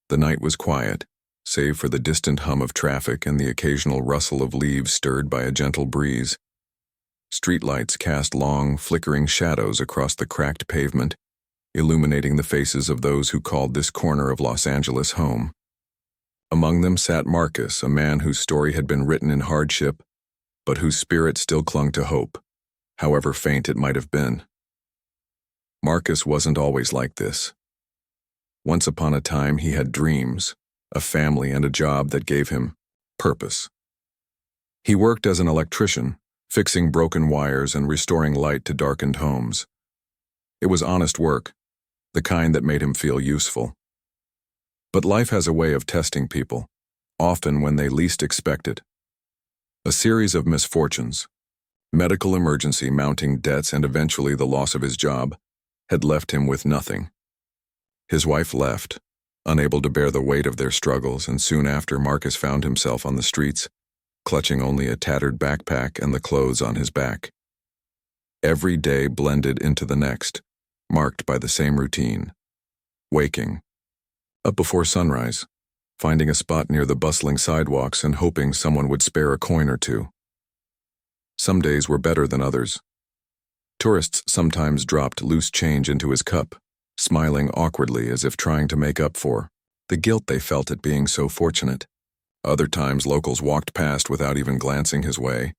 The night was quiet, save for the distant hum of traffic and the occasional rustle of leaves stirred by a gentle breeze. Streetlights cast long, flickering shadows across the cracked pavement, illuminating the faces of those who called this corner of Los Angeles home. Among them sat Marcus, a man whose story had been written in hardship, but whose spirit still clung to hope, however faint it might have been. Marcus wasn't always like this. Once upon a time he had dreams, a family and a job that gave him purpose. He worked as an electrician, fixing broken wires and restoring light to darkened homes. It was honest work, the kind that made him feel useful. But life has a way of testing people, often when they least expect it. A series of misfortunes, medical emergency, mounting debts, and eventually the loss of his job, had left him with nothing. His wife left, unable to bear the weight of their struggles, and soon after Marcus found himself on the streets, clutching only a tattered backpack and the clothes on his back. Every day blended into the next, marked by the same routine. Waking, up before sunrise, finding a spot near the bustling sidewalks and hoping someone would spare a coin or two. Some days were better than others. Tourists sometimes dropped loose change into his cup, smiling awkwardly as if trying to make up for the guilt they felt at being so fortunate. Other times locals walked past without even glancing his way,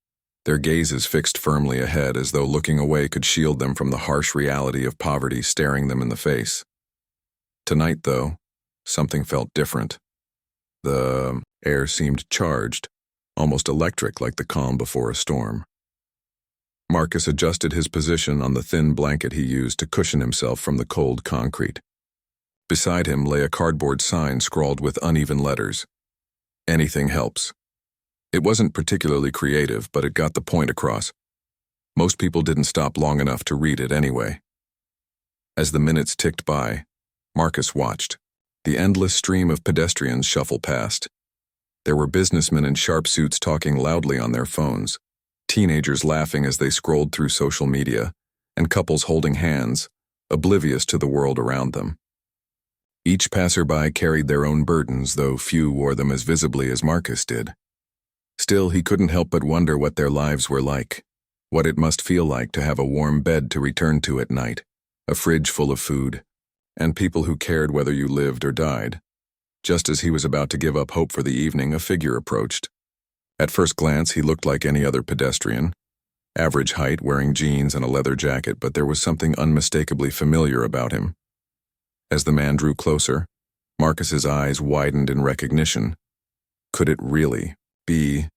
their gazes fixed firmly ahead as though looking away could shield them from the harsh reality of poverty staring them in the face. Tonight, though, something felt different. The air seemed charged, almost electric, like the calm before a storm. Marcus adjusted his position on the thin blanket he used to cushion himself from the cold concrete. Beside him lay a cardboard sign scrawled with uneven letters. "Anything helps." It wasn't particularly creative, but it got the point across. Most people didn't stop long enough to read it anyway. As the minutes ticked by, Marcus watched. The endless stream of pedestrians shuffle past. There were businessmen in sharp suits talking loudly on their phones, teenagers laughing as they scrolled through social media, and couples holding hands, oblivious to the world around them. Each passerby carried their own burdens, though few wore them as visibly as Marcus did. Still, he couldn't help but wonder what their lives were like, what it must feel like to have a warm bed to return to at night, a fridge full of food, and people who cared whether you lived or died. Just as he was about to give up hope for the evening, a figure approached. At first glance, he looked like any other pedestrian, average height, wearing jeans and a leather jacket, but there was something unmistakably familiar about him. As the man drew closer, Marcus's eyes widened in recognition. Could it really be?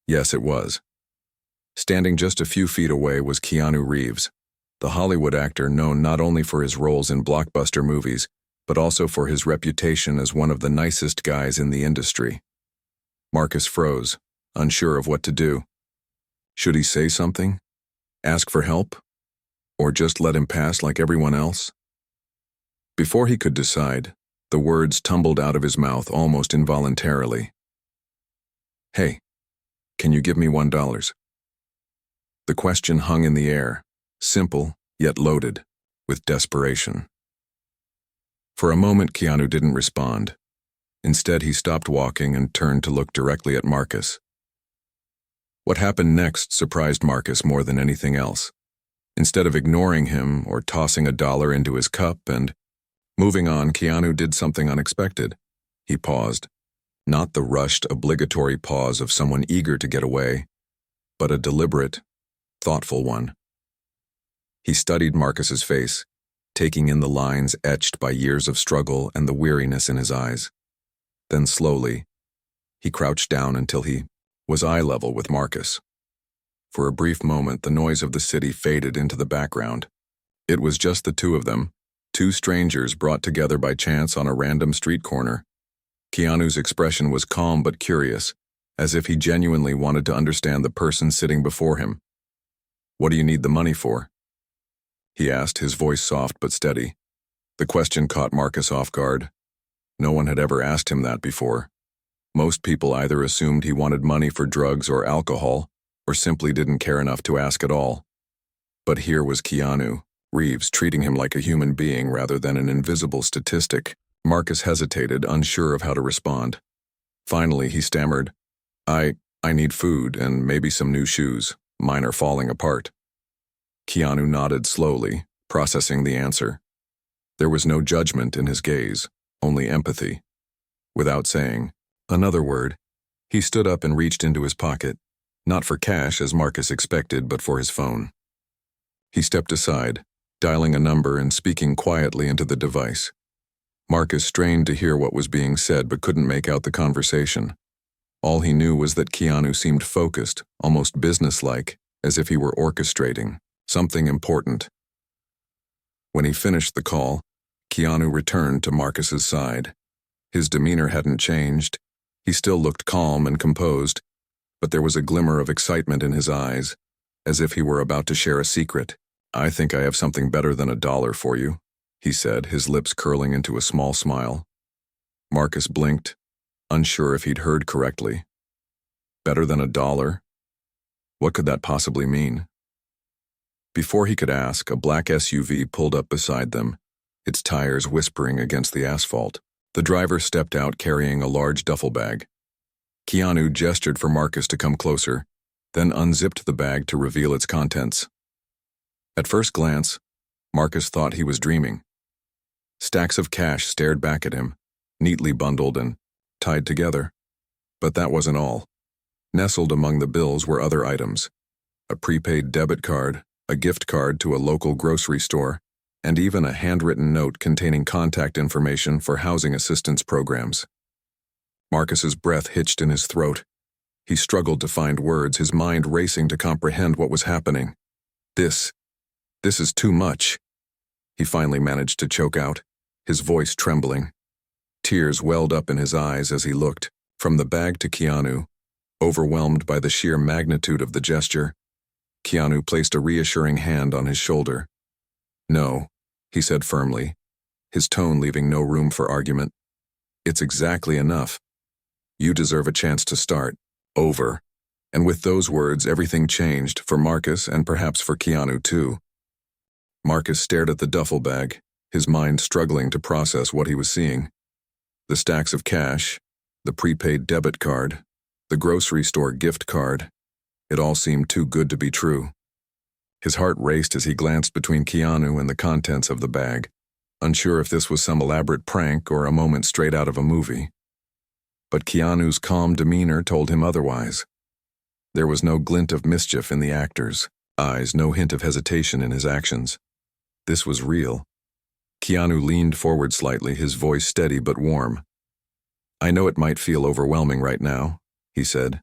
Yes, it was. Standing just a few feet away was Keanu Reeves, the Hollywood actor known not only for his roles in blockbuster movies, but also for his reputation as one of the nicest guys in the industry. Marcus froze, unsure of what to do. Should he say something? Ask for help? Or just let him pass like everyone else? Before he could decide, the words tumbled out of his mouth almost involuntarily. "Hey, can you give me $1? The question hung in the air, simple yet loaded with desperation. For a moment, Keanu didn't respond. Instead, he stopped walking and turned to look directly at Marcus. What happened next surprised Marcus more than anything else. Instead of ignoring him or tossing $1 into his cup and moving on, Keanu did something unexpected. He paused. Not the rushed, obligatory pause of someone eager to get away, but a deliberate, thoughtful one. He studied Marcus's face, taking in the lines etched by years of struggle and the weariness in his eyes. Then slowly, he crouched down until he was eye level with Marcus. For a brief moment, the noise of the city faded into the background. It was just the two of them, two strangers brought together by chance on a random street corner. Keanu's expression was calm but curious, as if he genuinely wanted to understand the person sitting before him. "What do you need the money for?" he asked, his voice soft but steady. The question caught Marcus off guard. No one had ever asked him that before. Most people either assumed he wanted money for drugs or alcohol, or simply didn't care enough to ask at all. But here was Keanu Reeves treating him like a human being rather than an invisible statistic. Marcus hesitated, unsure of how to respond. Finally, he stammered, I need food and maybe some new shoes. Mine are falling apart. Keanu nodded slowly, processing the answer. There was no judgment in his gaze, only empathy. Without saying another word, he stood up and reached into his pocket, not for cash as Marcus expected, but for his phone. He stepped aside, dialing a number and speaking quietly into the device. Marcus strained to hear what was being said but couldn't make out the conversation. All he knew was that Keanu seemed focused, almost businesslike, as if he were orchestrating something important. When he finished the call, Keanu returned to Marcus's side. His demeanor hadn't changed. He still looked calm and composed, but there was a glimmer of excitement in his eyes, as if he were about to share a secret. I think I have something better than $1 for you, he said, his lips curling into a small smile. Marcus blinked, unsure if he'd heard correctly. Better than $1? What could that possibly mean? Before he could ask, a black SUV pulled up beside them, its tires whispering against the asphalt. The driver stepped out carrying a large duffel bag. Keanu gestured for Marcus to come closer, then unzipped the bag to reveal its contents. At first glance, Marcus thought he was dreaming. Stacks of cash stared back at him, neatly bundled and tied together. But that wasn't all. Nestled among the bills were other items: a prepaid debit card, a gift card to a local grocery store, and even a handwritten note containing contact information for housing assistance programs. Marcus's breath hitched in his throat. He struggled to find words, his mind racing to comprehend what was happening. This is too much. He finally managed to choke out, his voice trembling. Tears welled up in his eyes as he looked, from the bag to Keanu. Overwhelmed by the sheer magnitude of the gesture, Keanu placed a reassuring hand on his shoulder. No, he said firmly, his tone leaving no room for argument. It's exactly enough. You deserve a chance to start over. And with those words, everything changed for Marcus and perhaps for Keanu too. Marcus stared at the duffel bag, his mind struggling to process what he was seeing. The stacks of cash, the prepaid debit card, the grocery store gift card. It all seemed too good to be true. His heart raced as he glanced between Keanu and the contents of the bag, unsure if this was some elaborate prank or a moment straight out of a movie. But Keanu's calm demeanor told him otherwise. There was no glint of mischief in the actor's eyes, no hint of hesitation in his actions. This was real. Keanu leaned forward slightly, his voice steady but warm. I know it might feel overwhelming right now, he said.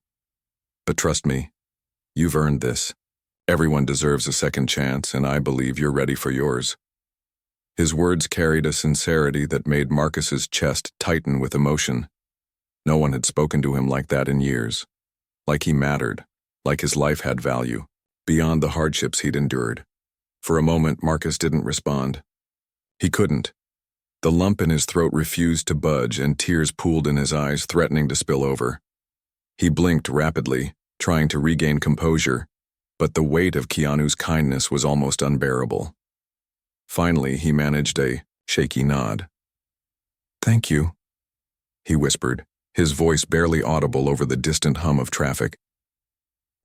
But trust me, you've earned this. Everyone deserves a second chance, and I believe you're ready for yours. His words carried a sincerity that made Marcus's chest tighten with emotion. No one had spoken to him like that in years. Like he mattered, like his life had value, beyond the hardships he'd endured. For a moment, Marcus didn't respond. He couldn't. The lump in his throat refused to budge, and tears pooled in his eyes, threatening to spill over. He blinked rapidly, trying to regain composure, but the weight of Keanu's kindness was almost unbearable. Finally, he managed a shaky nod. Thank you, he whispered, his voice barely audible over the distant hum of traffic.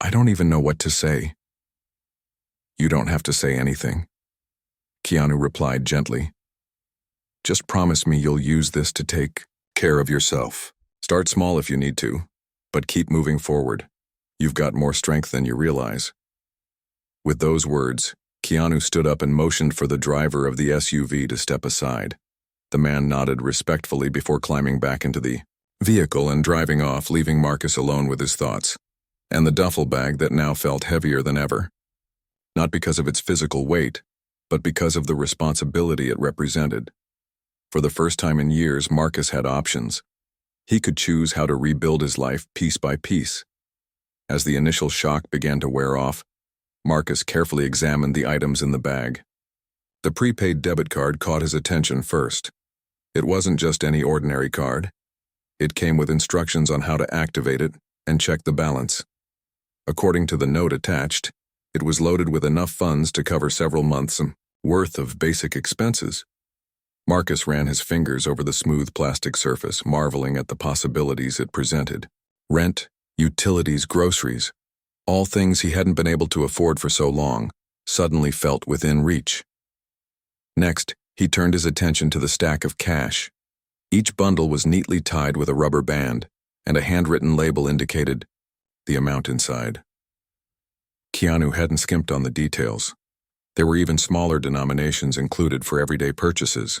I don't even know what to say. You don't have to say anything, Keanu replied gently. Just promise me you'll use this to take care of yourself. Start small if you need to, but keep moving forward. You've got more strength than you realize. With those words, Keanu stood up and motioned for the driver of the SUV to step aside. The man nodded respectfully before climbing back into the vehicle and driving off, leaving Marcus alone with his thoughts, and the duffel bag that now felt heavier than ever. Not because of its physical weight, but because of the responsibility it represented. For the first time in years, Marcus had options. He could choose how to rebuild his life piece by piece. As the initial shock began to wear off, Marcus carefully examined the items in the bag. The prepaid debit card caught his attention first. It wasn't just any ordinary card. It came with instructions on how to activate it and check the balance. According to the note attached, it was loaded with enough funds to cover several months' worth of basic expenses. Marcus ran his fingers over the smooth plastic surface, marveling at the possibilities it presented. Rent, utilities, groceries, all things he hadn't been able to afford for so long, suddenly felt within reach. Next, he turned his attention to the stack of cash. Each bundle was neatly tied with a rubber band, and a handwritten label indicated the amount inside. Keanu hadn't skimped on the details. There were even smaller denominations included for everyday purchases.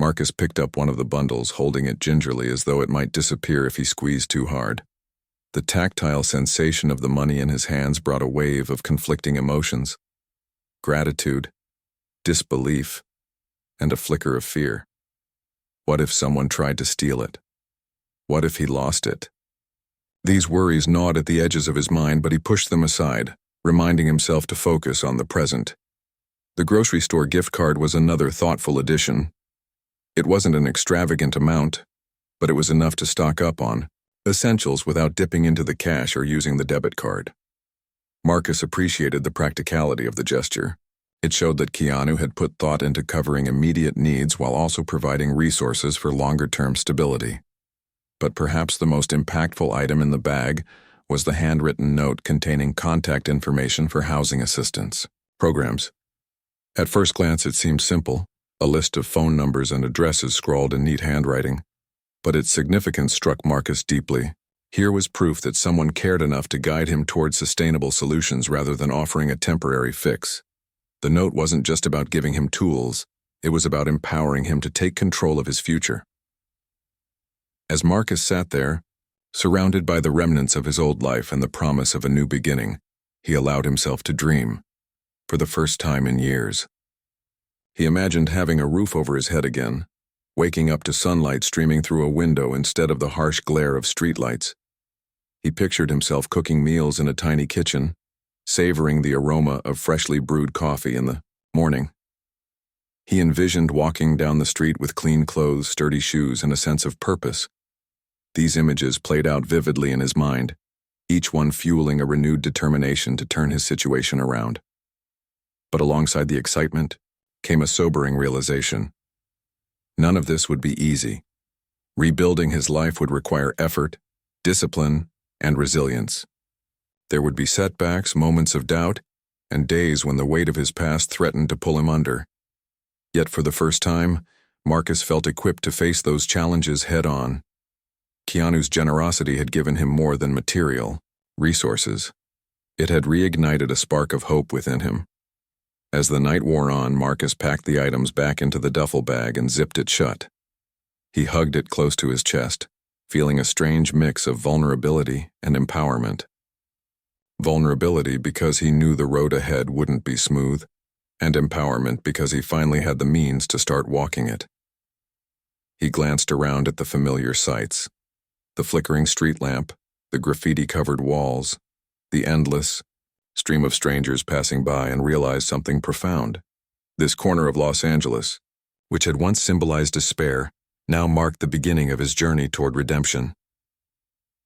Marcus picked up one of the bundles, holding it gingerly as though it might disappear if he squeezed too hard. The tactile sensation of the money in his hands brought a wave of conflicting emotions: gratitude, disbelief, and a flicker of fear. What if someone tried to steal it? What if he lost it? These worries gnawed at the edges of his mind, but he pushed them aside, reminding himself to focus on the present. The grocery store gift card was another thoughtful addition. It wasn't an extravagant amount, but it was enough to stock up on essentials without dipping into the cash or using the debit card. Marcus appreciated the practicality of the gesture. It showed that Keanu had put thought into covering immediate needs while also providing resources for longer-term stability. But perhaps the most impactful item in the bag was the handwritten note containing contact information for housing assistance programs. At first glance, it seemed simple, a list of phone numbers and addresses scrawled in neat handwriting. But its significance struck Marcus deeply. Here was proof that someone cared enough to guide him toward sustainable solutions rather than offering a temporary fix. The note wasn't just about giving him tools, it was about empowering him to take control of his future. As Marcus sat there, surrounded by the remnants of his old life and the promise of a new beginning, he allowed himself to dream, for the first time in years. He imagined having a roof over his head again, waking up to sunlight streaming through a window instead of the harsh glare of streetlights. He pictured himself cooking meals in a tiny kitchen, savoring the aroma of freshly brewed coffee in the morning. He envisioned walking down the street with clean clothes, sturdy shoes, and a sense of purpose. These images played out vividly in his mind, each one fueling a renewed determination to turn his situation around. But alongside the excitement came a sobering realization. None of this would be easy. Rebuilding his life would require effort, discipline, and resilience. There would be setbacks, moments of doubt, and days when the weight of his past threatened to pull him under. Yet for the first time, Marcus felt equipped to face those challenges head-on. Keanu's generosity had given him more than material resources. It had reignited a spark of hope within him. As the night wore on, Marcus packed the items back into the duffel bag and zipped it shut. He hugged it close to his chest, feeling a strange mix of vulnerability and empowerment. Vulnerability because he knew the road ahead wouldn't be smooth, and empowerment because he finally had the means to start walking it. He glanced around at the familiar sights: the flickering street lamp, the graffiti-covered walls, the endless stream of strangers passing by, and realized something profound. This corner of Los Angeles, which had once symbolized despair, now marked the beginning of his journey toward redemption.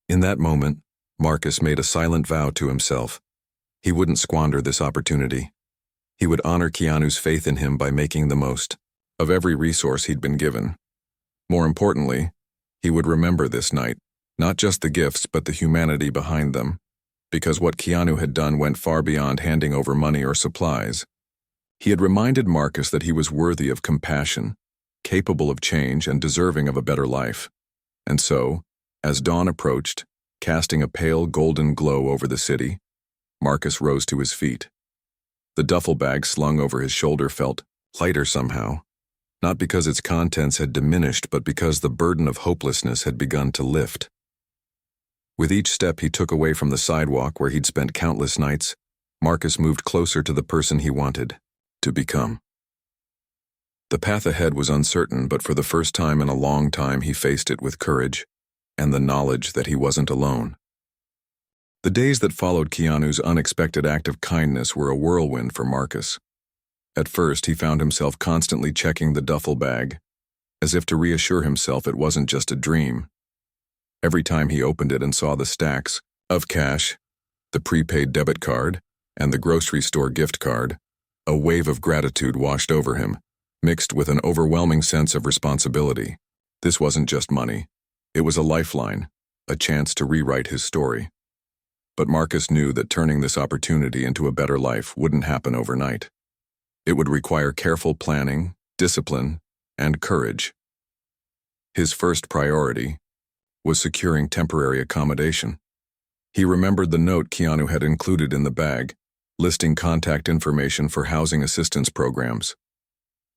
In that moment, Marcus made a silent vow to himself. He wouldn't squander this opportunity. He would honor Keanu's faith in him by making the most of every resource he'd been given. More importantly, he would remember this night, not just the gifts but the humanity behind them, because what Keanu had done went far beyond handing over money or supplies. He had reminded Marcus that he was worthy of compassion, capable of change, and deserving of a better life. And so, as dawn approached, casting a pale golden glow over the city, Marcus rose to his feet. The duffel bag slung over his shoulder felt lighter somehow, not because its contents had diminished, but because the burden of hopelessness had begun to lift. With each step he took away from the sidewalk where he'd spent countless nights, Marcus moved closer to the person he wanted to become. The path ahead was uncertain, but for the first time in a long time he faced it with courage and the knowledge that he wasn't alone. The days that followed Keanu's unexpected act of kindness were a whirlwind for Marcus. At first, he found himself constantly checking the duffel bag, as if to reassure himself it wasn't just a dream. Every time he opened it and saw the stacks of cash, the prepaid debit card, and the grocery store gift card, a wave of gratitude washed over him. mixed with an overwhelming sense of responsibility. This wasn't just money. It was a lifeline, a chance to rewrite his story. But Marcus knew that turning this opportunity into a better life wouldn't happen overnight. It would require careful planning, discipline, and courage. His first priority was securing temporary accommodation. He remembered the note Keanu had included in the bag, listing contact information for housing assistance programs.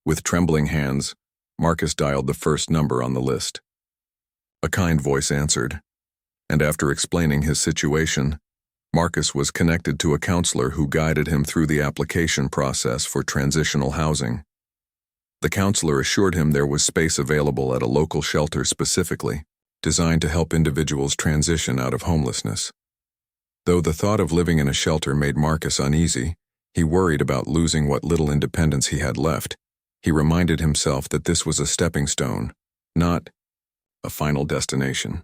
With trembling hands, Marcus dialed the first number on the list. A kind voice answered, and after explaining his situation, Marcus was connected to a counselor who guided him through the application process for transitional housing. The counselor assured him there was space available at a local shelter specifically designed to help individuals transition out of homelessness. Though the thought of living in a shelter made Marcus uneasy, he worried about losing what little independence he had left. He reminded himself that this was a stepping stone, not a final destination.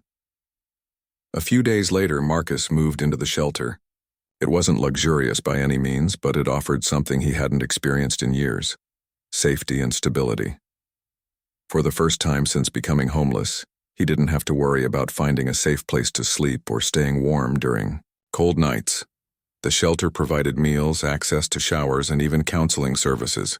A few days later, Marcus moved into the shelter. It wasn't luxurious by any means, but it offered something he hadn't experienced in years: safety and stability. For the first time since becoming homeless, he didn't have to worry about finding a safe place to sleep or staying warm during cold nights. The shelter provided meals, access to showers, and even counseling services.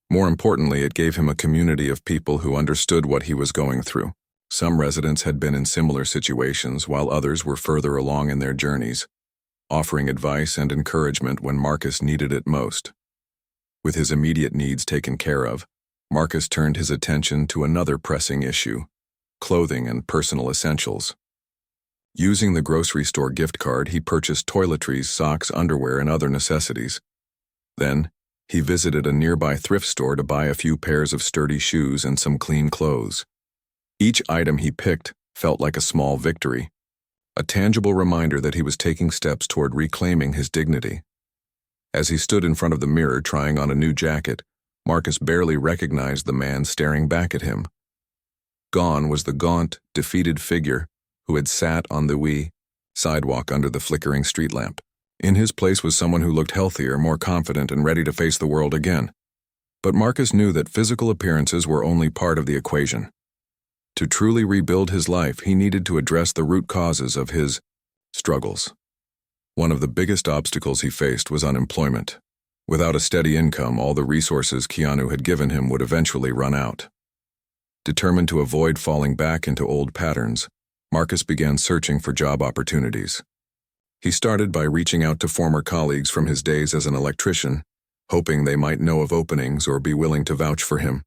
More importantly, it gave him a community of people who understood what he was going through. Some residents had been in similar situations, while others were further along in their journeys, offering advice and encouragement when Marcus needed it most. With his immediate needs taken care of, Marcus turned his attention to another pressing issue: clothing and personal essentials. Using the grocery store gift card, he purchased toiletries, socks, underwear, and other necessities. Then, he visited a nearby thrift store to buy a few pairs of sturdy shoes and some clean clothes. Each item he picked felt like a small victory, a tangible reminder that he was taking steps toward reclaiming his dignity. As he stood in front of the mirror trying on a new jacket, Marcus barely recognized the man staring back at him. Gone was the gaunt, defeated figure who had sat on the sidewalk under the flickering street lamp. In his place was someone who looked healthier, more confident, and ready to face the world again. But Marcus knew that physical appearances were only part of the equation. To truly rebuild his life, he needed to address the root causes of his struggles. One of the biggest obstacles he faced was unemployment. Without a steady income, all the resources Keanu had given him would eventually run out. Determined to avoid falling back into old patterns, Marcus began searching for job opportunities. He started by reaching out to former colleagues from his days as an electrician, hoping they might know of openings or be willing to vouch for him.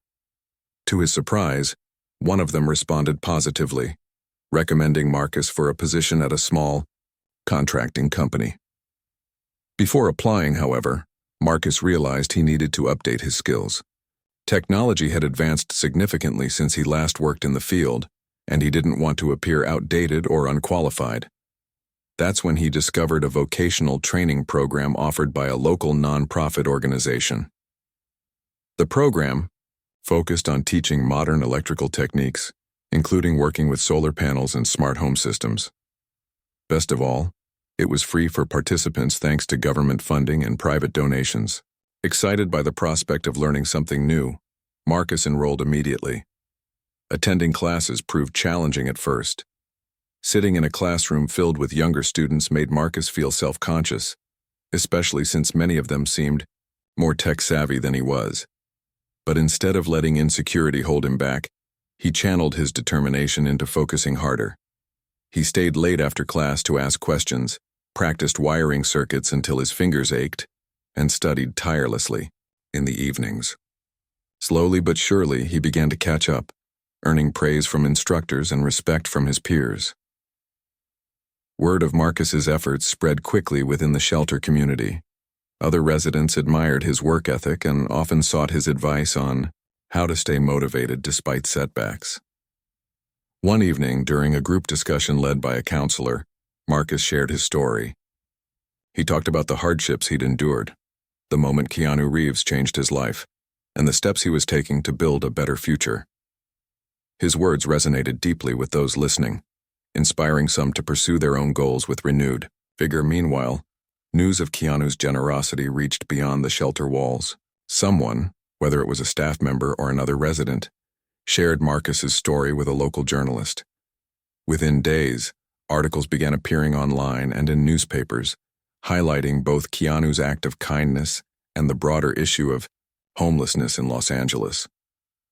To his surprise, one of them responded positively, recommending Marcus for a position at a small contracting company. Before applying, however, Marcus realized he needed to update his skills. Technology had advanced significantly since he last worked in the field, and he didn't want to appear outdated or unqualified. That's when he discovered a vocational training program offered by a local nonprofit organization. The program focused on teaching modern electrical techniques, including working with solar panels and smart home systems. Best of all, it was free for participants thanks to government funding and private donations. Excited by the prospect of learning something new, Marcus enrolled immediately. Attending classes proved challenging at first. Sitting in a classroom filled with younger students made Marcus feel self-conscious, especially since many of them seemed more tech-savvy than he was. But instead of letting insecurity hold him back, he channeled his determination into focusing harder. He stayed late after class to ask questions, practiced wiring circuits until his fingers ached, and studied tirelessly in the evenings. Slowly but surely, he began to catch up, earning praise from instructors and respect from his peers. Word of Marcus's efforts spread quickly within the shelter community. Other residents admired his work ethic and often sought his advice on how to stay motivated despite setbacks. One evening, during a group discussion led by a counselor, Marcus shared his story. He talked about the hardships he'd endured, the moment Keanu Reeves changed his life, and the steps he was taking to build a better future. His words resonated deeply with those listening, inspiring some to pursue their own goals with renewed vigor. Meanwhile, news of Keanu's generosity reached beyond the shelter walls. Someone, whether it was a staff member or another resident, shared Marcus's story with a local journalist. Within days, articles began appearing online and in newspapers, highlighting both Keanu's act of kindness and the broader issue of homelessness in Los Angeles.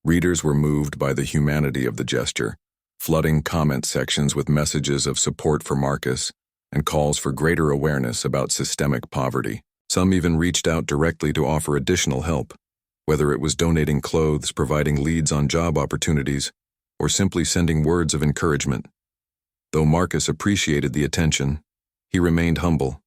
Readers were moved by the humanity of the gesture, flooding comment sections with messages of support for Marcus and calls for greater awareness about systemic poverty. Some even reached out directly to offer additional help, whether it was donating clothes, providing leads on job opportunities, or simply sending words of encouragement. Though Marcus appreciated the attention, he remained humble.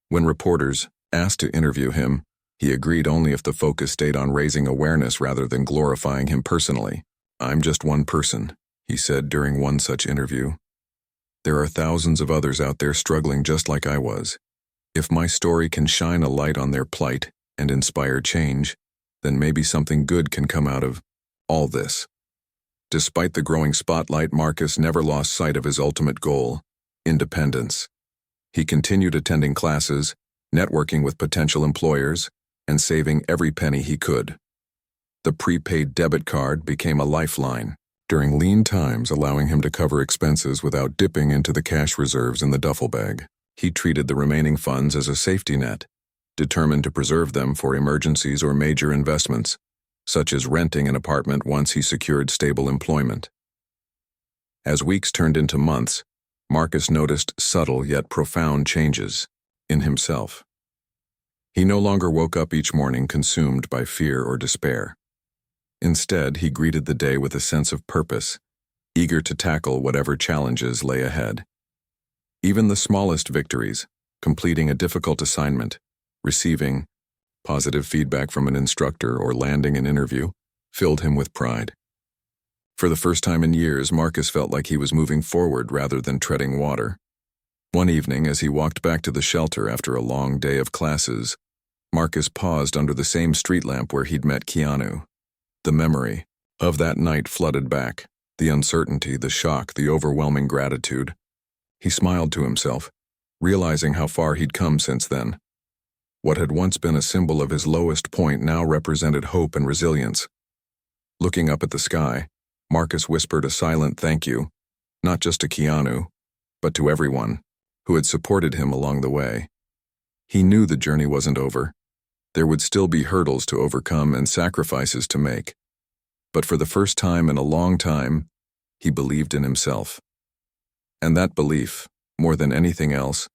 When reporters asked to interview him, he agreed only if the focus stayed on raising awareness rather than glorifying him personally. "I'm just one person," he said during one such interview. "There are thousands of others out there struggling just like I was. If my story can shine a light on their plight and inspire change, then maybe something good can come out of all this." Despite the growing spotlight, Marcus never lost sight of his ultimate goal: independence. He continued attending classes, networking with potential employers, and saving every penny he could. The prepaid debit card became a lifeline during lean times, allowing him to cover expenses without dipping into the cash reserves in the duffel bag. He treated the remaining funds as a safety net, determined to preserve them for emergencies or major investments, such as renting an apartment once he secured stable employment. As weeks turned into months, Marcus noticed subtle yet profound changes in himself. He no longer woke up each morning consumed by fear or despair. Instead, he greeted the day with a sense of purpose, eager to tackle whatever challenges lay ahead. Even the smallest victories, completing a difficult assignment, receiving positive feedback from an instructor, or landing an interview, filled him with pride. For the first time in years, Marcus felt like he was moving forward rather than treading water. One evening, as he walked back to the shelter after a long day of classes, Marcus paused under the same street lamp where he'd met Keanu. The memory of that night flooded back, the uncertainty, the shock, the overwhelming gratitude. He smiled to himself, realizing how far he'd come since then. What had once been a symbol of his lowest point now represented hope and resilience. Looking up at the sky, Marcus whispered a silent thank you, not just to Keanu, but to everyone who had supported him along the way. He knew the journey wasn't over. There would still be hurdles to overcome and sacrifices to make. But for the first time in a long time, he believed in himself. And that belief, more than anything else,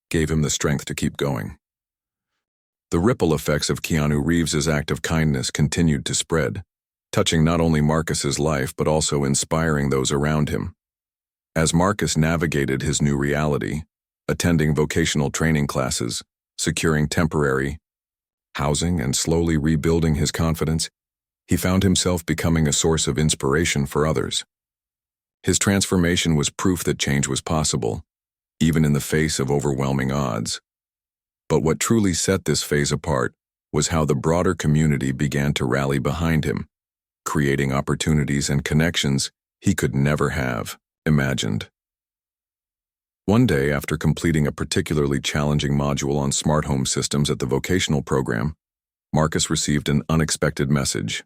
gave him the strength to keep going. The ripple effects of Keanu Reeves's act of kindness continued to spread, touching not only Marcus's life but also inspiring those around him. As Marcus navigated his new reality, attending vocational training classes, securing temporary housing, and slowly rebuilding his confidence, he found himself becoming a source of inspiration for others. His transformation was proof that change was possible, even in the face of overwhelming odds. But what truly set this phase apart was how the broader community began to rally behind him, creating opportunities and connections he could never have imagined. One day, after completing a particularly challenging module on smart home systems at the vocational program, Marcus received an unexpected message.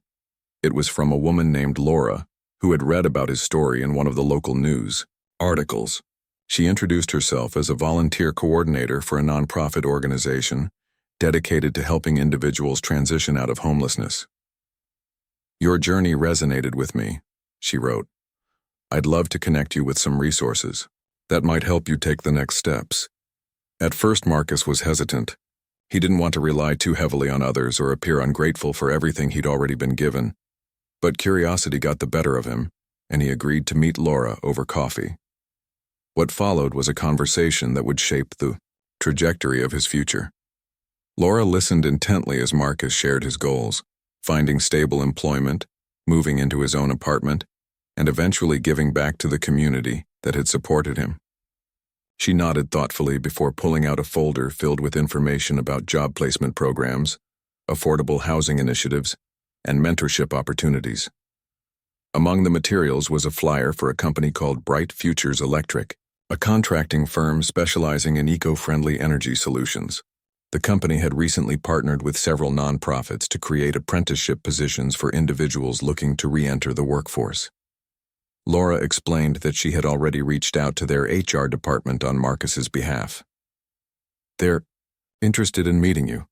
It was from a woman named Laura, who had read about his story in one of the local news articles. She introduced herself as a volunteer coordinator for a nonprofit organization dedicated to helping individuals transition out of homelessness. "Your journey resonated with me," she wrote. "I'd love to connect you with some resources that might help you take the next steps." At first, Marcus was hesitant. He didn't want to rely too heavily on others or appear ungrateful for everything he'd already been given. But curiosity got the better of him, and he agreed to meet Laura over coffee. What followed was a conversation that would shape the trajectory of his future. Laura listened intently as Marcus shared his goals, finding stable employment, moving into his own apartment, and eventually giving back to the community that had supported him. She nodded thoughtfully before pulling out a folder filled with information about job placement programs, affordable housing initiatives, and mentorship opportunities. Among the materials was a flyer for a company called Bright Futures Electric, a contracting firm specializing in eco-friendly energy solutions. The company had recently partnered with several nonprofits to create apprenticeship positions for individuals looking to re-enter the workforce. Laura explained that she had already reached out to their HR department on Marcus's behalf. "They're interested in meeting you,"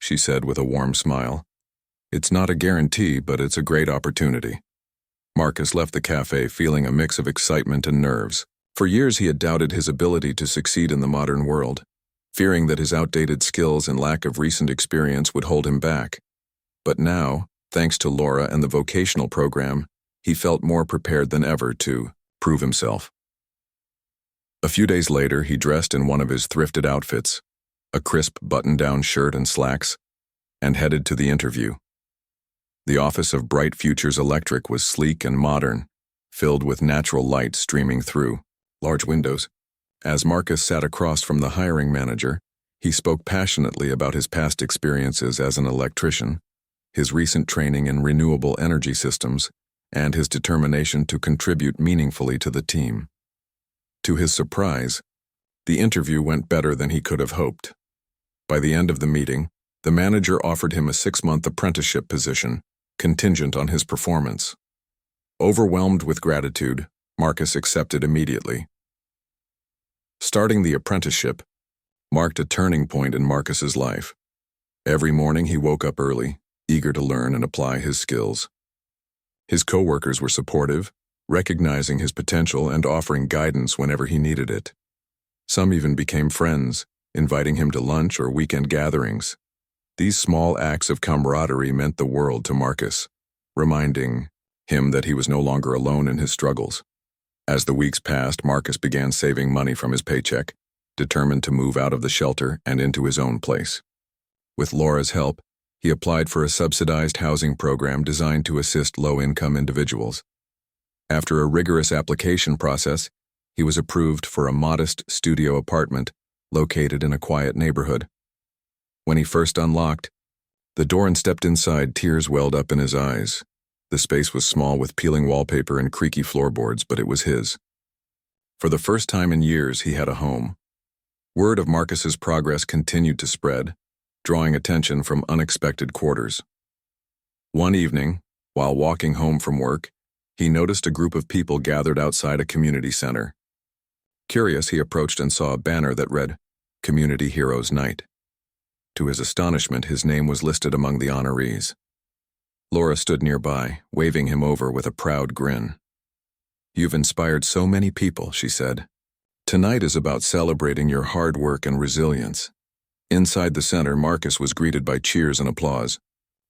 she said with a warm smile. "It's not a guarantee, but it's a great opportunity." Marcus left the cafe feeling a mix of excitement and nerves. For years he had doubted his ability to succeed in the modern world, fearing that his outdated skills and lack of recent experience would hold him back. But now, thanks to Laura and the vocational program, he felt more prepared than ever to prove himself. A few days later, he dressed in one of his thrifted outfits, a crisp button-down shirt and slacks, and headed to the interview. The office of Bright Futures Electric was sleek and modern, filled with natural light streaming through large windows. As Marcus sat across from the hiring manager, he spoke passionately about his past experiences as an electrician, his recent training in renewable energy systems, and his determination to contribute meaningfully to the team. To his surprise, the interview went better than he could have hoped. By the end of the meeting, the manager offered him a 6-month apprenticeship position, contingent on his performance. Overwhelmed with gratitude, Marcus accepted immediately. Starting the apprenticeship marked a turning point in Marcus's life. Every morning he woke up early, eager to learn and apply his skills. His coworkers were supportive, recognizing his potential and offering guidance whenever he needed it. Some even became friends, inviting him to lunch or weekend gatherings. These small acts of camaraderie meant the world to Marcus, reminding him that he was no longer alone in his struggles. As the weeks passed, Marcus began saving money from his paycheck, determined to move out of the shelter and into his own place. With Laura's help, he applied for a subsidized housing program designed to assist low-income individuals. After a rigorous application process, he was approved for a modest studio apartment located in a quiet neighborhood. When he first unlocked the door and stepped inside, tears welled up in his eyes. The space was small with peeling wallpaper and creaky floorboards, but it was his. For the first time in years, he had a home. Word of Marcus's progress continued to spread, drawing attention from unexpected quarters. One evening, while walking home from work, he noticed a group of people gathered outside a community center. Curious, he approached and saw a banner that read, "Community Heroes Night." To his astonishment, his name was listed among the honorees. Laura stood nearby, waving him over with a proud grin. "You've inspired so many people," she said. "Tonight is about celebrating your hard work and resilience." Inside the center, Marcus was greeted by cheers and applause.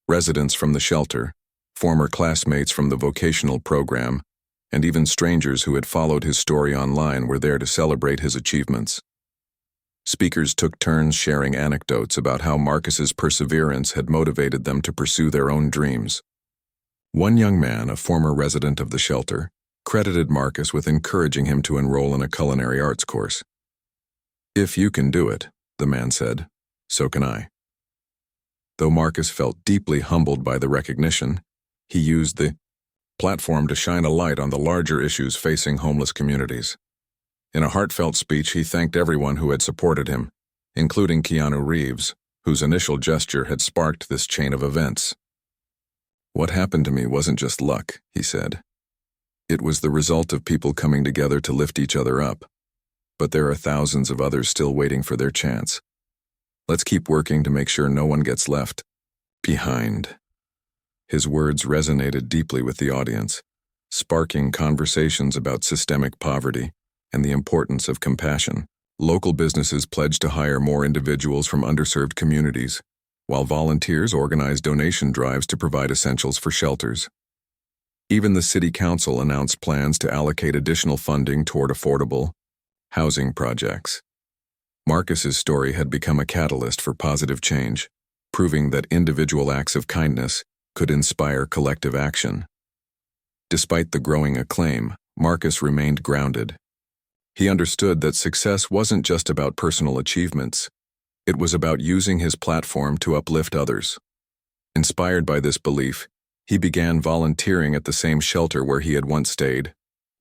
Residents from the shelter, former classmates from the vocational program, and even strangers who had followed his story online were there to celebrate his achievements. Speakers took turns sharing anecdotes about how Marcus's perseverance had motivated them to pursue their own dreams. One young man, a former resident of the shelter, credited Marcus with encouraging him to enroll in a culinary arts course. "If you can do it," the man said, "so can I." Though Marcus felt deeply humbled by the recognition, he used the platform to shine a light on the larger issues facing homeless communities. In a heartfelt speech, he thanked everyone who had supported him, including Keanu Reeves, whose initial gesture had sparked this chain of events. "What happened to me wasn't just luck," he said. "It was the result of people coming together to lift each other up. But there are thousands of others still waiting for their chance. Let's keep working to make sure no one gets left behind." His words resonated deeply with the audience, sparking conversations about systemic poverty and the importance of compassion. Local businesses pledged to hire more individuals from underserved communities, while volunteers organized donation drives to provide essentials for shelters. Even the city council announced plans to allocate additional funding toward affordable housing projects. Marcus's story had become a catalyst for positive change, proving that individual acts of kindness could inspire collective action. Despite the growing acclaim, Marcus remained grounded. He understood that success wasn't just about personal achievements. It was about using his platform to uplift others. Inspired by this belief, he began volunteering at the same shelter where he had once stayed,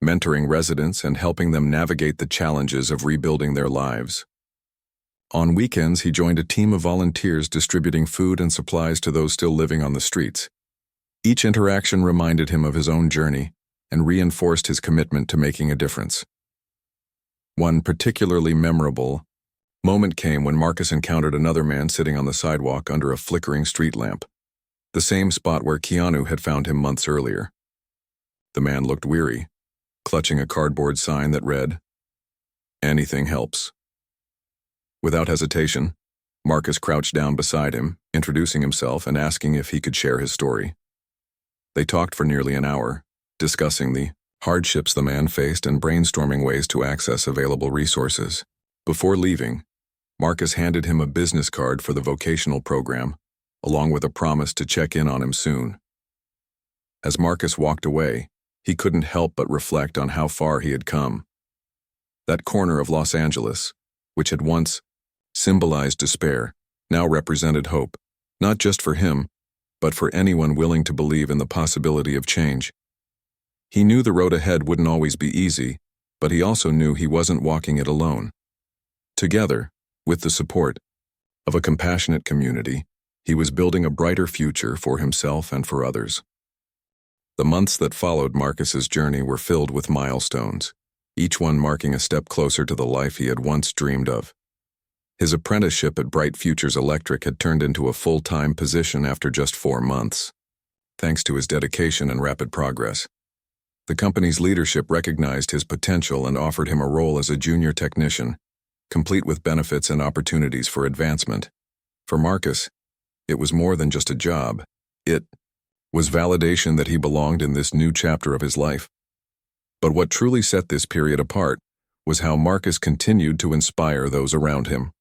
mentoring residents and helping them navigate the challenges of rebuilding their lives. On weekends, he joined a team of volunteers distributing food and supplies to those still living on the streets. Each interaction reminded him of his own journey and reinforced his commitment to making a difference. One particularly memorable moment came when Marcus encountered another man sitting on the sidewalk under a flickering street lamp, the same spot where Keanu had found him months earlier. The man looked weary, clutching a cardboard sign that read, "Anything helps." Without hesitation, Marcus crouched down beside him, introducing himself and asking if he could share his story. They talked for nearly an hour, discussing the hardships the man faced and brainstorming ways to access available resources. Before leaving, Marcus handed him a business card for the vocational program, along with a promise to check in on him soon. As Marcus walked away, he couldn't help but reflect on how far he had come. That corner of Los Angeles, which had once symbolized despair, now represented hope, not just for him, but for anyone willing to believe in the possibility of change. He knew the road ahead wouldn't always be easy, but he also knew he wasn't walking it alone. Together, with the support of a compassionate community, he was building a brighter future for himself and for others. The months that followed Marcus's journey were filled with milestones, each one marking a step closer to the life he had once dreamed of. His apprenticeship at Bright Futures Electric had turned into a full-time position after just 4 months, thanks to his dedication and rapid progress. The company's leadership recognized his potential and offered him a role as a junior technician, complete with benefits and opportunities for advancement. For Marcus, it was more than just a job. It was validation that he belonged in this new chapter of his life. But what truly set this period apart was how Marcus continued to inspire those around him.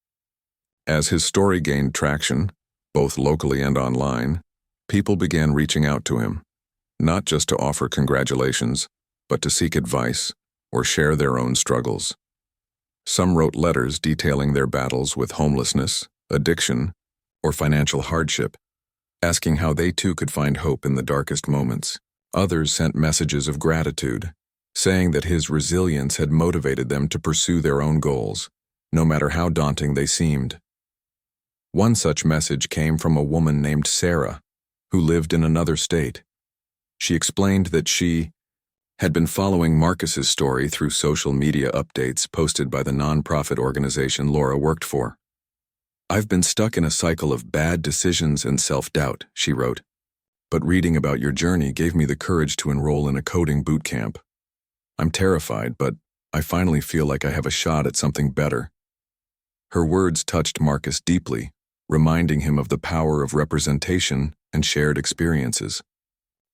As his story gained traction, both locally and online, people began reaching out to him, not just to offer congratulations, but to seek advice or share their own struggles. Some wrote letters detailing their battles with homelessness, addiction, or financial hardship, asking how they too could find hope in the darkest moments. Others sent messages of gratitude, saying that his resilience had motivated them to pursue their own goals, no matter how daunting they seemed. One such message came from a woman named Sarah, who lived in another state. She explained that she had been following Marcus's story through social media updates posted by the nonprofit organization Laura worked for. "I've been stuck in a cycle of bad decisions and self-doubt," she wrote. "But reading about your journey gave me the courage to enroll in a coding boot camp. I'm terrified, but I finally feel like I have a shot at something better." Her words touched Marcus deeply, reminding him of the power of representation and shared experiences.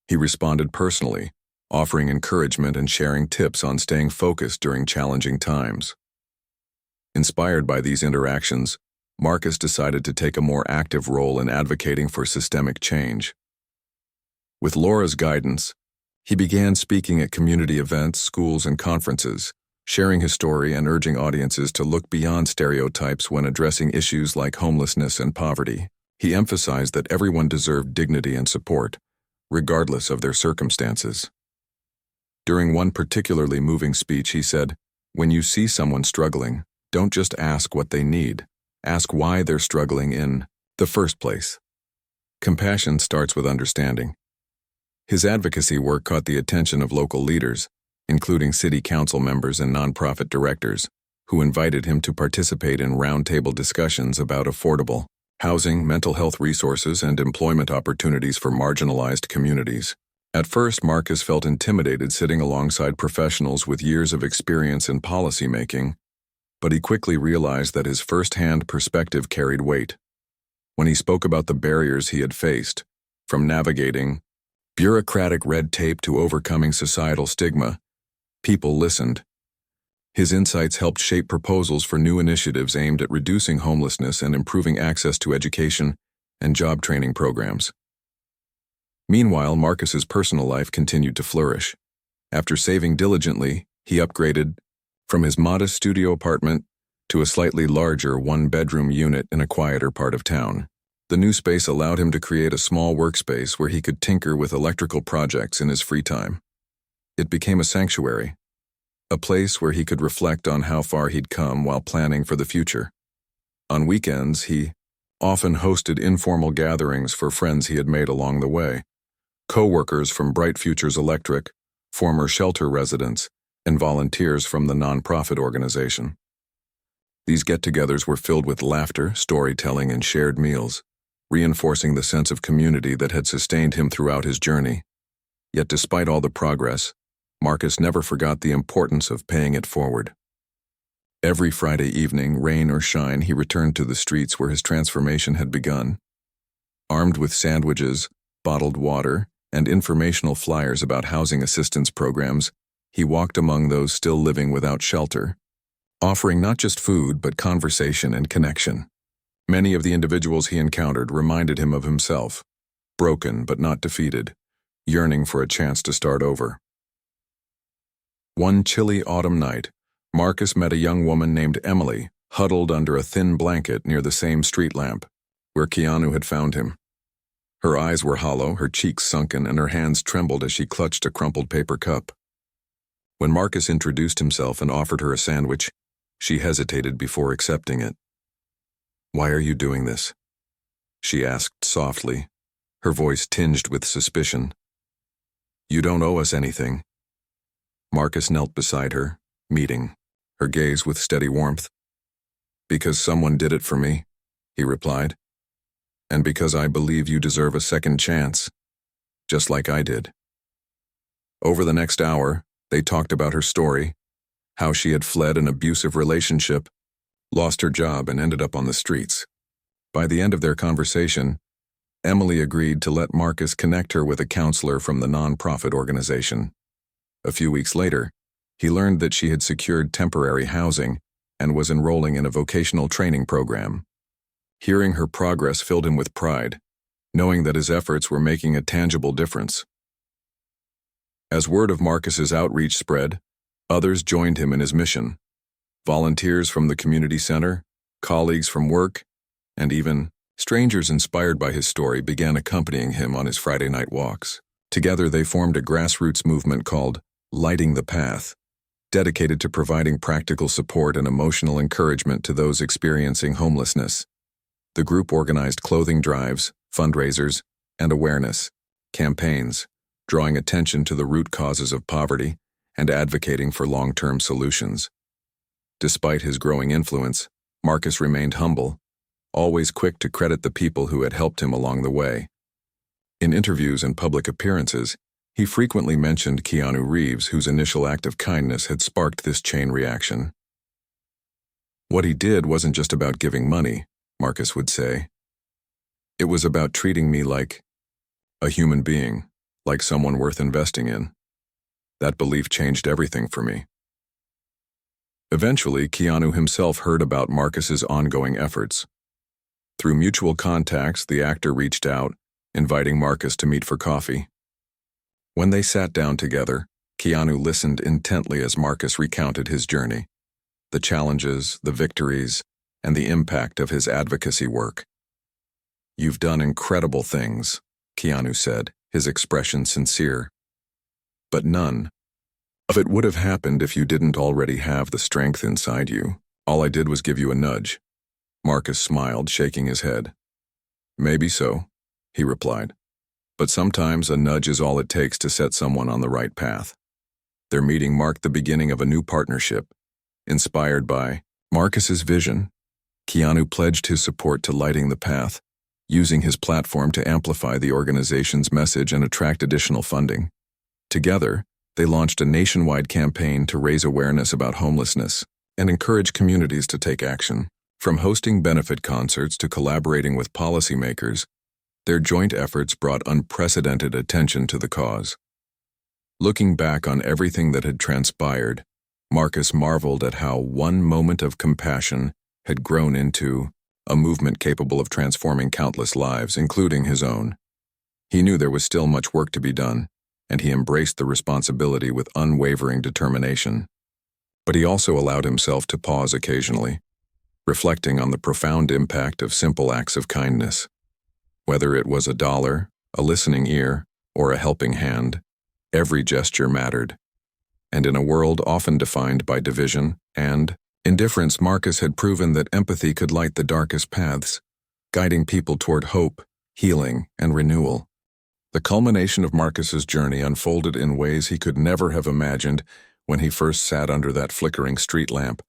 He responded personally, offering encouragement and sharing tips on staying focused during challenging times. Inspired by these interactions, Marcus decided to take a more active role in advocating for systemic change. With Laura's guidance, he began speaking at community events, schools, and conferences, sharing his story and urging audiences to look beyond stereotypes when addressing issues like homelessness and poverty. He emphasized that everyone deserved dignity and support, regardless of their circumstances. During one particularly moving speech, he said, "When you see someone struggling, don't just ask what they need. Ask why they're struggling in the first place." Compassion starts with understanding. His advocacy work caught the attention of local leaders, including city council members and nonprofit directors, who invited him to participate in roundtable discussions about affordable housing, mental health resources, and employment opportunities for marginalized communities. At first, Marcus felt intimidated sitting alongside professionals with years of experience in policymaking, but he quickly realized that his first-hand perspective carried weight. When he spoke about the barriers he had faced, from navigating bureaucratic red tape to overcoming societal stigma, people listened. His insights helped shape proposals for new initiatives aimed at reducing homelessness and improving access to education and job training programs. Meanwhile, Marcus's personal life continued to flourish. After saving diligently, he upgraded from his modest studio apartment to a slightly larger one-bedroom unit in a quieter part of town. The new space allowed him to create a small workspace where he could tinker with electrical projects in his free time. It became a sanctuary, a place where he could reflect on how far he'd come while planning for the future. On weekends, he often hosted informal gatherings for friends he had made along the way, co-workers from Bright Futures Electric, former shelter residents, and volunteers from the nonprofit organization. These get-togethers were filled with laughter, storytelling, and shared meals, reinforcing the sense of community that had sustained him throughout his journey. Yet despite all the progress, Marcus never forgot the importance of paying it forward. Every Friday evening, rain or shine, he returned to the streets where his transformation had begun. Armed with sandwiches, bottled water, and informational flyers about housing assistance programs, he walked among those still living without shelter, offering not just food but conversation and connection. Many of the individuals he encountered reminded him of himself, broken but not defeated, yearning for a chance to start over. One chilly autumn night, Marcus met a young woman named Emily, huddled under a thin blanket near the same street lamp, where Keanu had found him. Her eyes were hollow, her cheeks sunken, and her hands trembled as she clutched a crumpled paper cup. When Marcus introduced himself and offered her a sandwich, she hesitated before accepting it. "Why are you doing this?" she asked softly, her voice tinged with suspicion. "You don't owe us anything." Marcus knelt beside her, meeting her gaze with steady warmth. "Because someone did it for me," he replied. "And because I believe you deserve a second chance, just like I did." Over the next hour, they talked about her story, how she had fled an abusive relationship, lost her job, and ended up on the streets. By the end of their conversation, Emily agreed to let Marcus connect her with a counselor from the nonprofit organization. A few weeks later, he learned that she had secured temporary housing and was enrolling in a vocational training program. Hearing her progress filled him with pride, knowing that his efforts were making a tangible difference. As word of Marcus's outreach spread, others joined him in his mission. Volunteers from the community center, colleagues from work, and even strangers inspired by his story began accompanying him on his Friday night walks. Together they formed a grassroots movement called Lighting the Path, dedicated to providing practical support and emotional encouragement to those experiencing homelessness. The group organized clothing drives, fundraisers, and awareness campaigns, drawing attention to the root causes of poverty and advocating for long-term solutions. Despite his growing influence, Marcus remained humble, always quick to credit the people who had helped him along the way. In interviews and public appearances, he frequently mentioned Keanu Reeves, whose initial act of kindness had sparked this chain reaction. "What he did wasn't just about giving money," Marcus would say. "It was about treating me like a human being, like someone worth investing in." That belief changed everything for me. Eventually, Keanu himself heard about Marcus's ongoing efforts. Through mutual contacts, the actor reached out, inviting Marcus to meet for coffee. When they sat down together, Keanu listened intently as Marcus recounted his journey, the challenges, the victories, and the impact of his advocacy work. "You've done incredible things," Keanu said, his expression sincere. "But none of it would have happened if you didn't already have the strength inside you. All I did was give you a nudge." Marcus smiled, shaking his head. "Maybe so," he replied. "But sometimes a nudge is all it takes to set someone on the right path." Their meeting marked the beginning of a new partnership. Inspired by Marcus's vision, Keanu pledged his support to Lighting the Path, using his platform to amplify the organization's message and attract additional funding. Together, they launched a nationwide campaign to raise awareness about homelessness and encourage communities to take action. From hosting benefit concerts to collaborating with policymakers, their joint efforts brought unprecedented attention to the cause. Looking back on everything that had transpired, Marcus marveled at how one moment of compassion had grown into a movement capable of transforming countless lives, including his own. He knew there was still much work to be done, and he embraced the responsibility with unwavering determination. But he also allowed himself to pause occasionally, reflecting on the profound impact of simple acts of kindness. Whether it was a dollar, a listening ear, or a helping hand, every gesture mattered. And in a world often defined by division and In Difference, Marcus had proven that empathy could light the darkest paths, guiding people toward hope, healing, and renewal. The culmination of Marcus's journey unfolded in ways he could never have imagined when he first sat under that flickering street lamp,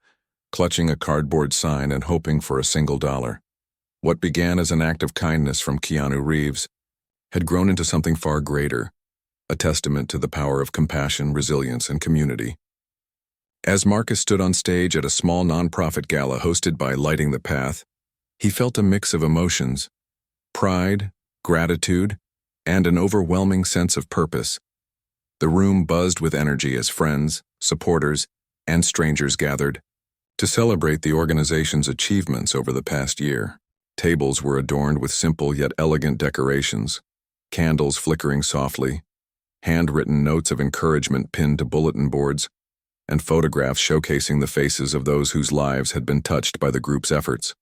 clutching a cardboard sign and hoping for a single dollar. What began as an act of kindness from Keanu Reeves had grown into something far greater, a testament to the power of compassion, resilience, and community. As Marcus stood on stage at a small nonprofit gala hosted by Lighting the Path, he felt a mix of emotions: pride, gratitude, and an overwhelming sense of purpose. The room buzzed with energy as friends, supporters, and strangers gathered to celebrate the organization's achievements over the past year. Tables were adorned with simple yet elegant decorations, candles flickering softly, handwritten notes of encouragement pinned to bulletin boards, and photographs showcasing the faces of those whose lives had been touched by the group's efforts.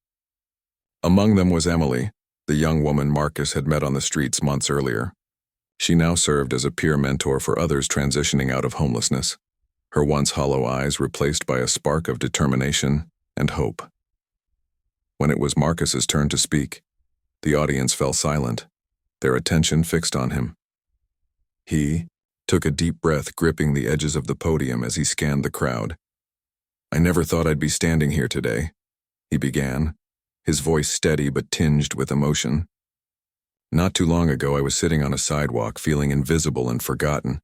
Among them was Emily, the young woman Marcus had met on the streets months earlier. She now served as a peer mentor for others transitioning out of homelessness, her once hollow eyes replaced by a spark of determination and hope. When it was Marcus's turn to speak, the audience fell silent, their attention fixed on him. He took a deep breath, gripping the edges of the podium as he scanned the crowd. "I never thought I'd be standing here today," he began, his voice steady but tinged with emotion. "Not too long ago I was sitting on a sidewalk feeling invisible and forgotten.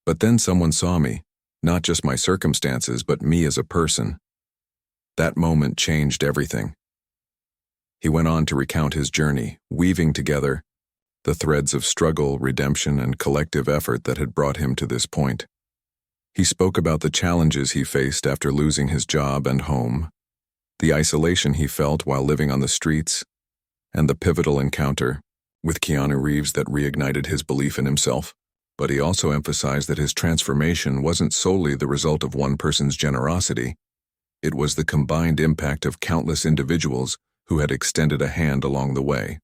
But then someone saw me, not just my circumstances, but me as a person. That moment changed everything." He went on to recount his journey, weaving together the threads of struggle, redemption, and collective effort that had brought him to this point. He spoke about the challenges he faced after losing his job and home, the isolation he felt while living on the streets, and the pivotal encounter with Keanu Reeves that reignited his belief in himself. But he also emphasized that his transformation wasn't solely the result of one person's generosity. It was the combined impact of countless individuals who had extended a hand along the way.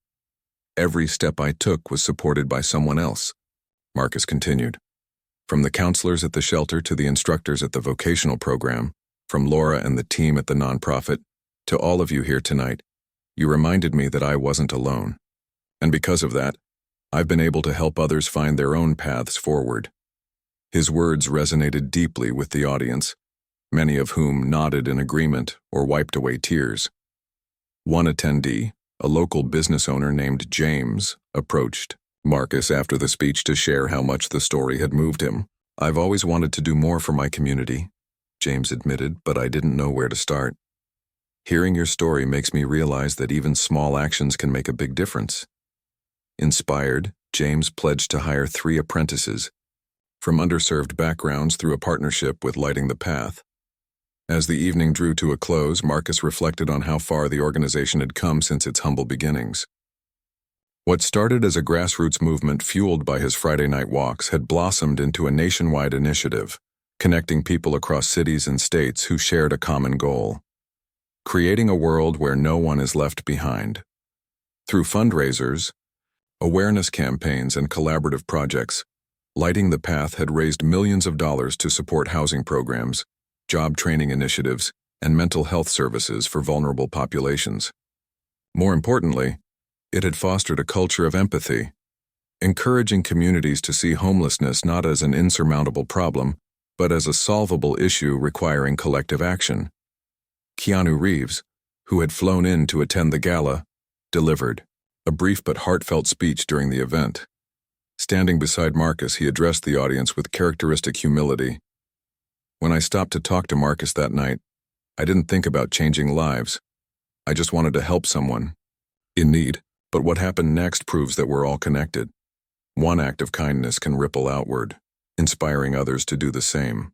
"Every step I took was supported by someone else," Marcus continued. "From the counselors at the shelter to the instructors at the vocational program, from Laura and the team at the nonprofit, to all of you here tonight, you reminded me that I wasn't alone. And because of that, I've been able to help others find their own paths forward." His words resonated deeply with the audience, many of whom nodded in agreement or wiped away tears. One attendee, a local business owner named James, approached Marcus after the speech to share how much the story had moved him. "I've always wanted to do more for my community," James admitted, "but I didn't know where to start. Hearing your story makes me realize that even small actions can make a big difference." Inspired, James pledged to hire 3 apprentices from underserved backgrounds through a partnership with Lighting the Path. As the evening drew to a close, Marcus reflected on how far the organization had come since its humble beginnings. What started as a grassroots movement fueled by his Friday night walks had blossomed into a nationwide initiative, connecting people across cities and states who shared a common goal: creating a world where no one is left behind. Through fundraisers, awareness campaigns, and collaborative projects, Lighting the Path had raised millions of dollars to support housing programs, job training initiatives, and mental health services for vulnerable populations. More importantly, it had fostered a culture of empathy, encouraging communities to see homelessness not as an insurmountable problem, but as a solvable issue requiring collective action. Keanu Reeves, who had flown in to attend the gala, delivered a brief but heartfelt speech during the event. Standing beside Marcus, he addressed the audience with characteristic humility. "When I stopped to talk to Marcus that night, I didn't think about changing lives. I just wanted to help someone in need. But what happened next proves that we're all connected. One act of kindness can ripple outward, inspiring others to do the same."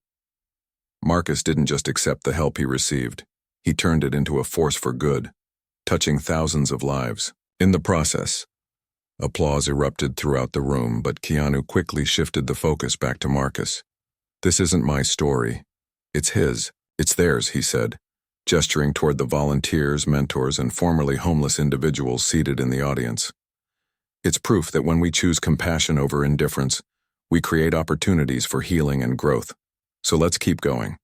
Marcus didn't just accept the help he received. He turned it into a force for good, touching thousands of lives. In the process, applause erupted throughout the room, but Keanu quickly shifted the focus back to Marcus. "This isn't my story. It's his. It's theirs," he said, gesturing toward the volunteers, mentors, and formerly homeless individuals seated in the audience. "It's proof that when we choose compassion over indifference, we create opportunities for healing and growth. So let's keep going.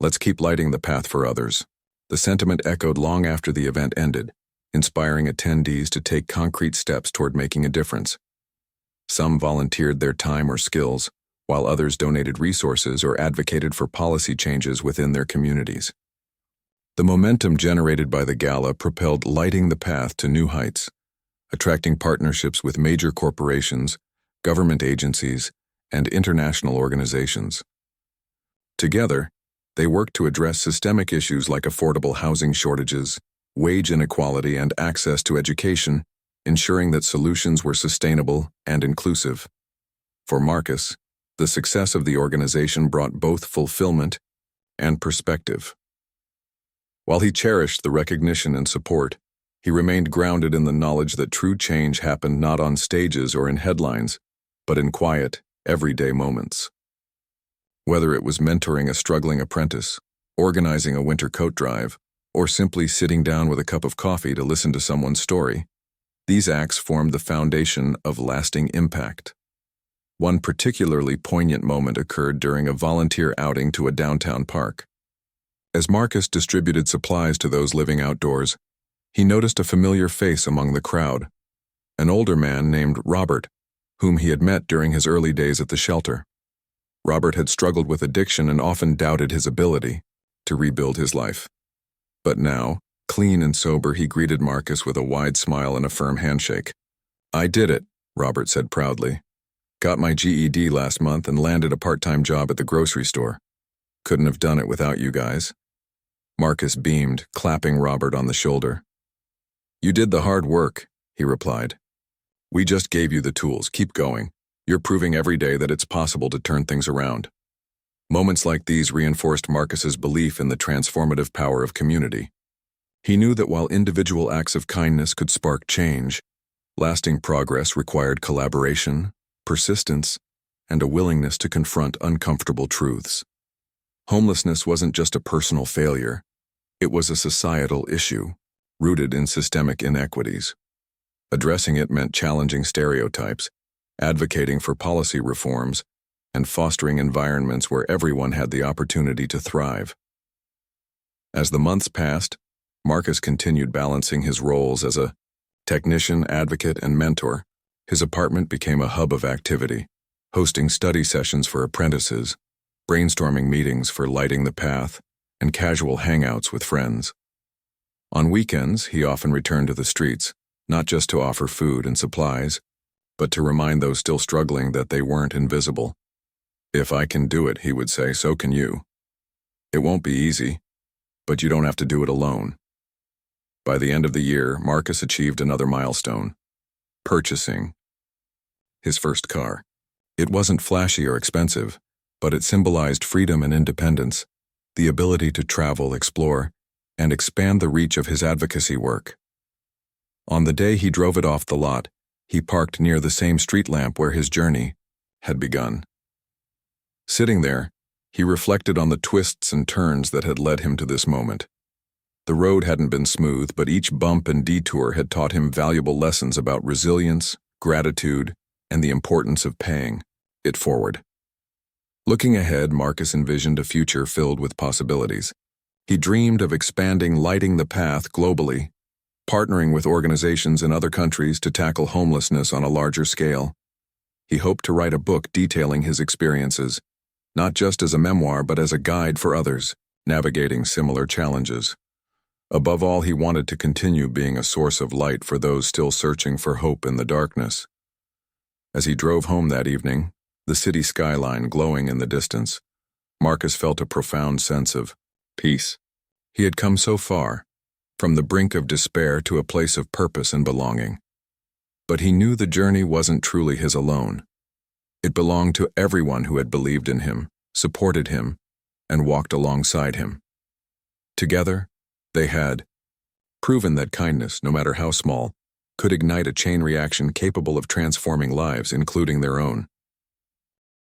Let's keep lighting the path for others. The sentiment echoed long after the event ended, inspiring attendees to take concrete steps toward making a difference. Some volunteered their time or skills, while others donated resources or advocated for policy changes within their communities. The momentum generated by the gala propelled Lighting the Path to new heights, attracting partnerships with major corporations, government agencies, and international organizations. Together, they worked to address systemic issues like affordable housing shortages, wage inequality, and access to education, ensuring that solutions were sustainable and inclusive. For Marcus, the success of the organization brought both fulfillment and perspective. While he cherished the recognition and support, he remained grounded in the knowledge that true change happened not on stages or in headlines, but in quiet, everyday moments. Whether it was mentoring a struggling apprentice, organizing a winter coat drive, or simply sitting down with a cup of coffee to listen to someone's story, these acts formed the foundation of lasting impact. One particularly poignant moment occurred during a volunteer outing to a downtown park. As Marcus distributed supplies to those living outdoors, he noticed a familiar face among the crowd, an older man named Robert, whom he had met during his early days at the shelter. Robert had struggled with addiction and often doubted his ability to rebuild his life. But now, clean and sober, he greeted Marcus with a wide smile and a firm handshake. "I did it," Robert said proudly. "Got my GED last month and landed a part-time job at the grocery store. Couldn't have done it without you guys." Marcus beamed, clapping Robert on the shoulder. "You did the hard work," he replied. "We just gave you the tools. Keep going. You're proving every day that it's possible to turn things around." Moments like these reinforced Marcus's belief in the transformative power of community. He knew that while individual acts of kindness could spark change, lasting progress required collaboration, persistence, and a willingness to confront uncomfortable truths. Homelessness wasn't just a personal failure. It was a societal issue, rooted in systemic inequities. Addressing it meant challenging stereotypes, advocating for policy reforms, and fostering environments where everyone had the opportunity to thrive. As the months passed, Marcus continued balancing his roles as a technician, advocate, and mentor. His apartment became a hub of activity, hosting study sessions for apprentices, brainstorming meetings for Lighting the Path, and casual hangouts with friends. On weekends, he often returned to the streets, not just to offer food and supplies, but to remind those still struggling that they weren't invisible. "If I can do it," he would say, "so can you. It won't be easy, but you don't have to do it alone." By the end of the year, Marcus achieved another milestone: purchasing his first car. It wasn't flashy or expensive, but it symbolized freedom and independence, the ability to travel, explore, and expand the reach of his advocacy work. On the day he drove it off the lot, he parked near the same street lamp where his journey had begun. Sitting there, he reflected on the twists and turns that had led him to this moment. The road hadn't been smooth, but each bump and detour had taught him valuable lessons about resilience, gratitude, and the importance of paying it forward. Looking ahead, Marcus envisioned a future filled with possibilities. He dreamed of expanding Lighting the Path globally, partnering with organizations in other countries to tackle homelessness on a larger scale. He hoped to write a book detailing his experiences, not just as a memoir but as a guide for others, navigating similar challenges. Above all, he wanted to continue being a source of light for those still searching for hope in the darkness. As he drove home that evening, the city skyline glowing in the distance, Marcus felt a profound sense of peace. He had come so far, from the brink of despair to a place of purpose and belonging. But he knew the journey wasn't truly his alone. It belonged to everyone who had believed in him, supported him, and walked alongside him. Together, they had proven that kindness, no matter how small, could ignite a chain reaction capable of transforming lives, including their own.